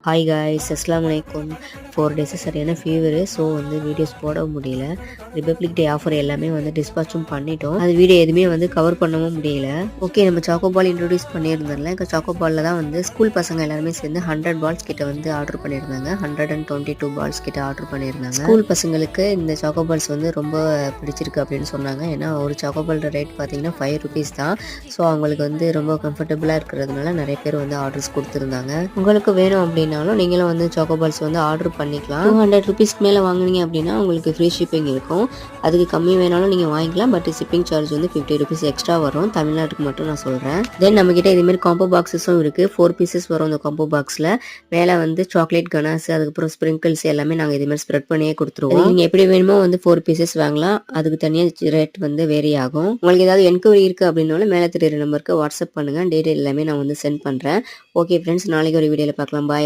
Hi guys, அஸ்ஸலாமு அலைக்கும். 4 days சரியான ஃபீவரு. ஸோ வந்து வீடியோஸ் போட முடியல. ரிபப்ளிக் டே ஆஃபர் எல்லாமே வந்து டிஸ்பாச்சும் பண்ணிட்டோம். அது வீடியோ எதுவுமே வந்து கவர் பண்ணவும் முடியல. ஓகே, நம்ம சாக்கோபால் இன்ட்ரோடியூஸ் பண்ணியிருந்தோம்ல. இப்போ சாக்கோபாலில் தான் வந்து ஸ்கூல் பசங்க எல்லாருமே சேர்ந்து 100 பால்ஸ் கிட்ட வந்து ஆர்டர் பண்ணியிருந்தாங்க. 122 பால்ஸ் கிட்ட ஆர்டர் பண்ணியிருந்தாங்க. ஸ்கூல் பசங்களுக்கு இந்த சாக்கோபால்ஸ் வந்து ரொம்ப பிடிச்சிருக்கு அப்படின்னு சொன்னாங்க. ஏன்னா ஒரு சாக்கோபாலோட ரேட் பார்த்தீங்கன்னா 5 ருபீஸ் தான். ஸோ அவங்களுக்கு வந்து ரொம்ப கம்ஃபர்டபுளாக இருக்கிறதுனால நிறைய பேர் வந்து ஆர்டர்ஸ் கொடுத்துருந்தாங்க. உங்களுக்கு வேணும் அப்படின்னாலும் நீங்களும் வந்து சாக்கோபால்ஸ் வந்து ஆர்டர் பண்ணிக்கலாம். 200 ருபீஸ்க்கு மேலே வாங்குனீங்க அப்படின்னா உங்களுக்கு ஃப்ரீ ஷிப்பிங் இருக்கும். அதுக்கு கம்மி வேணாலும் நீங்கள் வாங்கிக்கலாம். பட் ஷிப்பிங் சார்ஜ் வந்து 50 ருபீஸ் எக்ஸ்ட்ரா வரும். தமிழ்நாட்டுக்கு மட்டும் நான் சொல்கிறேன். தென் நம்மக்கிட்ட இதேமாரி காம்போ பாக்ஸஸும் இருக்குது. 4 பீசஸ் வரும் அந்த காம்போ பாக்ஸில். மேலே வந்து சாக்லேட் கனாஸ், அதுக்கப்புறம் ஸ்ப்ரிங்கிள்ஸ் எல்லாமே நாங்கள் இதேமாதிரி ஸ்ப்ரெட் பண்ணியே கொடுத்துருவோம். நீங்கள் எப்படி வேணுமோ வந்து 4 பீசஸ் வாங்கலாம். அதுக்கு தனியாக ரேட் வந்து வேரி ஆகும். உங்களுக்கு ஏதாவது என்கொயரி இருக்குது அப்படின்னாலும் மேலே தெரியுற நம்பருக்கு வாட்ஸ்அப் பண்ணுங்கள். டீட்டெயில் எல்லாமே நான் வந்து சென்ட் பண்ணுறேன். ஓகே ஃப்ரெண்ட்ஸ், நாளைக்கு ஒரு வீடியோவில் பார்க்கலாம். பாய்.